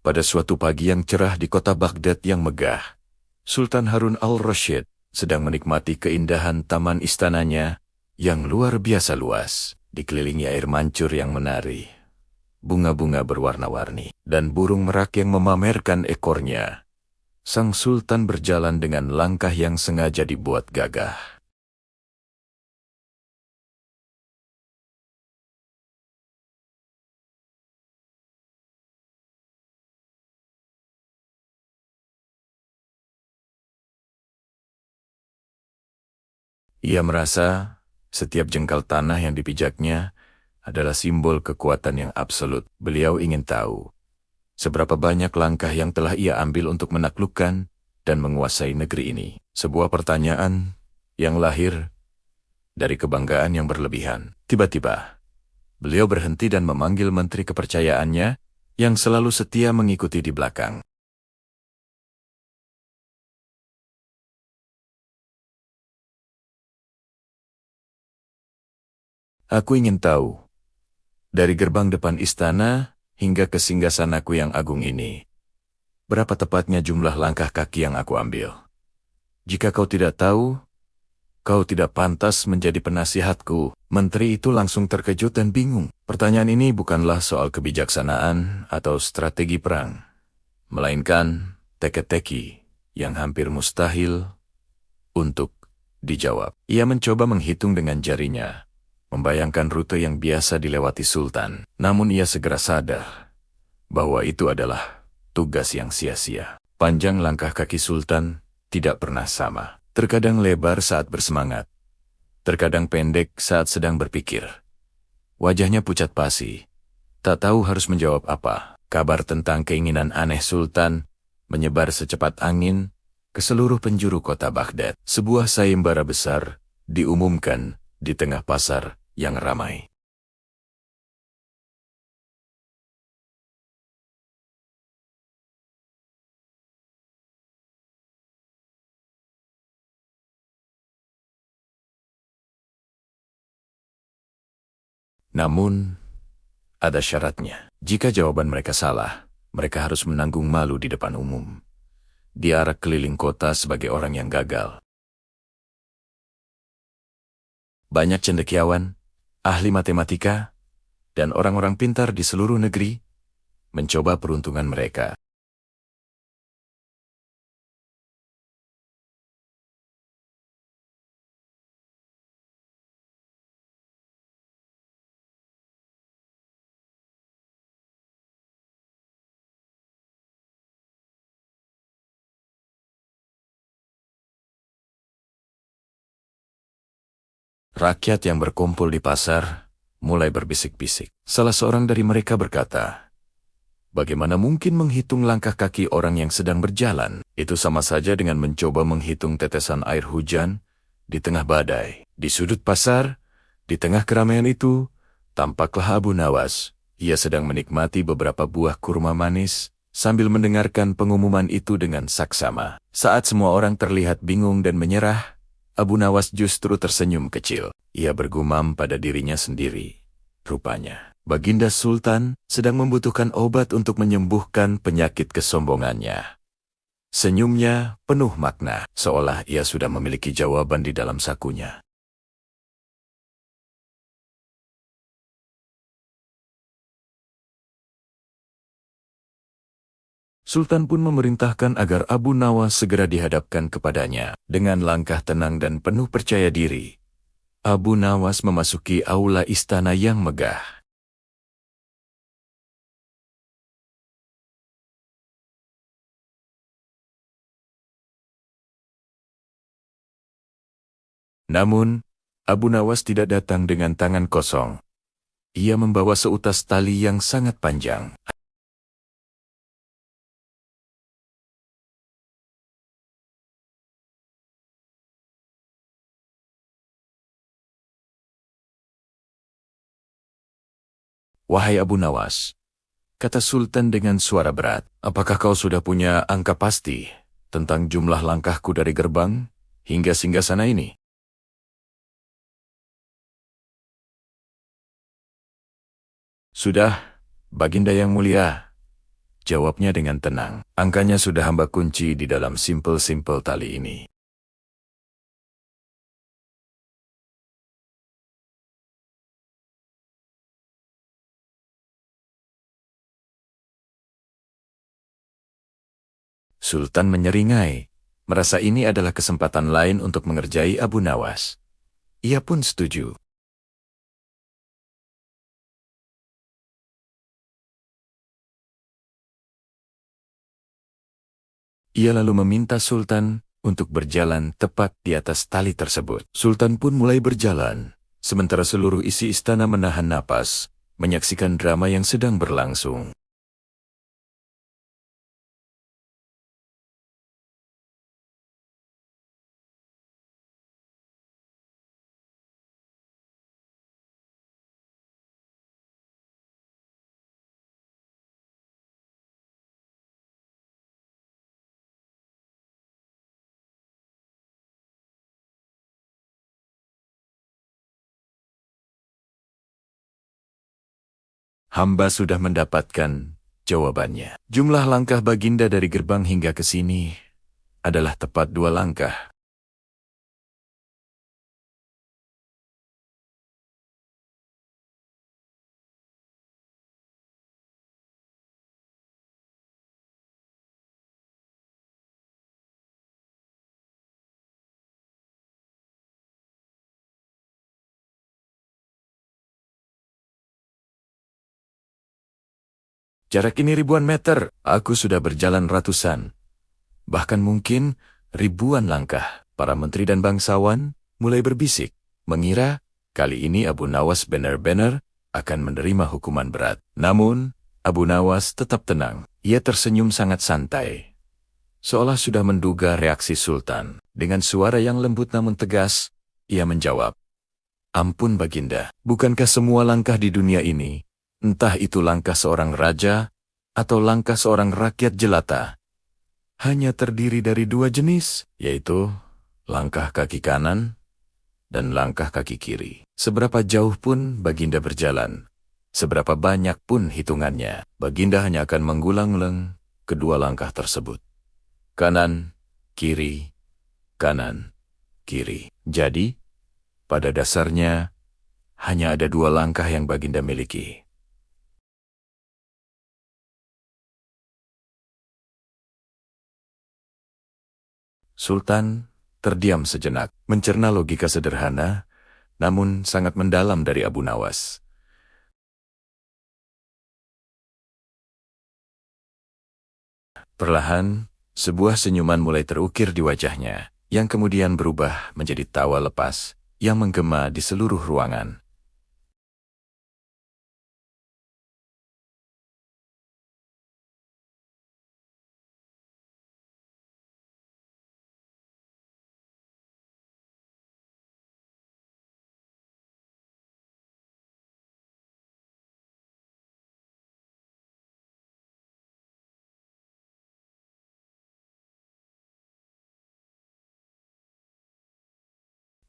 Pada suatu pagi yang cerah di kota Baghdad yang megah, Sultan Harun al-Rasyid sedang menikmati keindahan taman istananya yang luar biasa luas, dikelilingi air mancur yang menari, bunga-bunga berwarna-warni, dan burung merak yang memamerkan ekornya. Sang Sultan berjalan dengan langkah yang sengaja dibuat gagah. Ia merasa setiap jengkal tanah yang dipijaknya adalah simbol kekuatan yang absolut. Beliau ingin tahu seberapa banyak langkah yang telah ia ambil untuk menaklukkan dan menguasai negeri ini. Sebuah pertanyaan yang lahir dari kebanggaan yang berlebihan. Tiba-tiba, beliau berhenti dan memanggil menteri kepercayaannya yang selalu setia mengikuti di belakang. Aku ingin tahu, dari gerbang depan istana hingga ke singgasanaku yang agung ini, berapa tepatnya jumlah langkah kaki yang aku ambil? Jika kau tidak tahu, kau tidak pantas menjadi penasihatku. Menteri itu langsung terkejut dan bingung. Pertanyaan ini bukanlah soal kebijaksanaan atau strategi perang, melainkan teka-teki yang hampir mustahil untuk dijawab. Ia mencoba menghitung dengan jarinya, membayangkan rute yang biasa dilewati Sultan. Namun ia segera sadar bahwa itu adalah tugas yang sia-sia. Panjang langkah kaki Sultan tidak pernah sama. Terkadang lebar saat bersemangat, terkadang pendek saat sedang berpikir. Wajahnya pucat pasi, tak tahu harus menjawab apa. Kabar tentang keinginan aneh Sultan menyebar secepat angin ke seluruh penjuru kota Baghdad. Sebuah sayembara besar diumumkan di tengah pasar yang ramai. Namun, ada syaratnya. Jika jawaban mereka salah, mereka harus menanggung malu di depan umum. Diarak keliling kota sebagai orang yang gagal. Banyak cendekiawan, ahli matematika, dan orang-orang pintar di seluruh negeri mencoba peruntungan mereka. Rakyat yang berkumpul di pasar mulai berbisik-bisik. Salah seorang dari mereka berkata, "Bagaimana mungkin menghitung langkah kaki orang yang sedang berjalan? Itu sama saja dengan mencoba menghitung tetesan air hujan di tengah badai." Di sudut pasar, di tengah keramaian itu, tampaklah Abu Nawas. Ia sedang menikmati beberapa buah kurma manis sambil mendengarkan pengumuman itu dengan saksama. Saat semua orang terlihat bingung dan menyerah, Abu Nawas justru tersenyum kecil. Ia bergumam pada dirinya sendiri. Rupanya, Baginda Sultan sedang membutuhkan obat untuk menyembuhkan penyakit kesombongannya. Senyumnya penuh makna, seolah ia sudah memiliki jawaban di dalam sakunya. Sultan pun memerintahkan agar Abu Nawas segera dihadapkan kepadanya. Dengan langkah tenang dan penuh percaya diri, Abu Nawas memasuki aula istana yang megah. Namun, Abu Nawas tidak datang dengan tangan kosong. Ia membawa seutas tali yang sangat panjang. "Wahai Abu Nawas," kata Sultan dengan suara berat, "apakah kau sudah punya angka pasti tentang jumlah langkahku dari gerbang hingga singgasana ini?" "Sudah, Baginda yang mulia," jawabnya dengan tenang. Angkanya sudah hamba kunci di dalam simpel-simpel tali ini. Sultan menyeringai, merasa ini adalah kesempatan lain untuk mengerjai Abu Nawas. Ia pun setuju. Ia lalu meminta Sultan untuk berjalan tepat di atas tali tersebut. Sultan pun mulai berjalan, sementara seluruh isi istana menahan napas, menyaksikan drama yang sedang berlangsung. Hamba sudah mendapatkan jawabannya. Jumlah langkah Baginda dari gerbang hingga ke sini adalah tepat 2 langkah. Jarak ini ribuan meter, aku sudah berjalan ratusan, bahkan mungkin ribuan langkah. Para menteri dan bangsawan mulai berbisik, mengira kali ini Abu Nawas benar-benar akan menerima hukuman berat. Namun, Abu Nawas tetap tenang. Ia tersenyum sangat santai, seolah sudah menduga reaksi Sultan. Dengan suara yang lembut namun tegas, ia menjawab, "Ampun Baginda, bukankah semua langkah di dunia ini, entah itu langkah seorang raja atau langkah seorang rakyat jelata, hanya terdiri dari 2 jenis, yaitu langkah kaki kanan dan langkah kaki kiri. Seberapa jauh pun Baginda berjalan, seberapa banyak pun hitungannya, Baginda hanya akan mengulang-ulang kedua langkah tersebut. Kanan, kiri, kanan, kiri. Jadi, pada dasarnya, hanya ada 2 langkah yang Baginda miliki. Sultan terdiam sejenak, mencerna logika sederhana, namun sangat mendalam dari Abu Nawas. Perlahan, sebuah senyuman mulai terukir di wajahnya, yang kemudian berubah menjadi tawa lepas yang menggema di seluruh ruangan.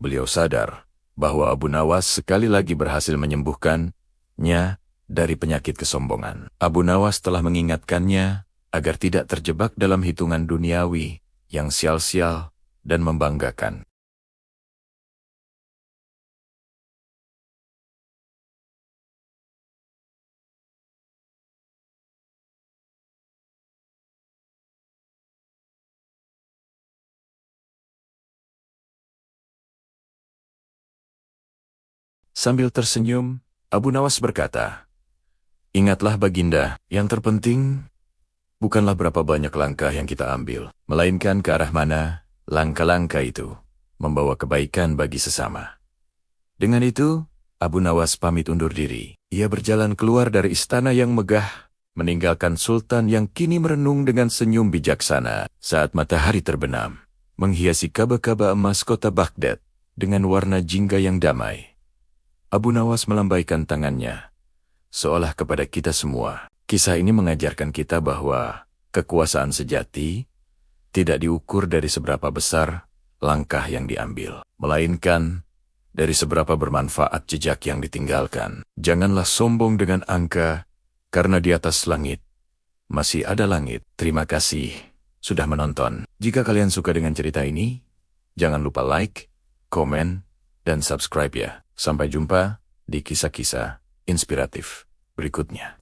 Beliau sadar bahwa Abu Nawas sekali lagi berhasil menyembuhkannya dari penyakit kesombongan. Abu Nawas telah mengingatkannya agar tidak terjebak dalam hitungan duniawi yang sial-sial dan membanggakan. Sambil tersenyum, Abu Nawas berkata, "Ingatlah Baginda, yang terpenting bukanlah berapa banyak langkah yang kita ambil, melainkan ke arah mana langkah-langkah itu membawa kebaikan bagi sesama." Dengan itu, Abu Nawas pamit undur diri. Ia berjalan keluar dari istana yang megah, meninggalkan Sultan yang kini merenung dengan senyum bijaksana. Saat matahari terbenam, menghiasi kaba-kaba emas kota Baghdad dengan warna jingga yang damai, Abu Nawas melambaikan tangannya, seolah kepada kita semua. Kisah ini mengajarkan kita bahwa kekuasaan sejati tidak diukur dari seberapa besar langkah yang diambil, melainkan dari seberapa bermanfaat jejak yang ditinggalkan. Janganlah sombong dengan angka, karena di atas langit masih ada langit. Terima kasih sudah menonton. Jika kalian suka dengan cerita ini, jangan lupa like, komen, dan subscribe ya. Sampai jumpa di kisah-kisah inspiratif berikutnya.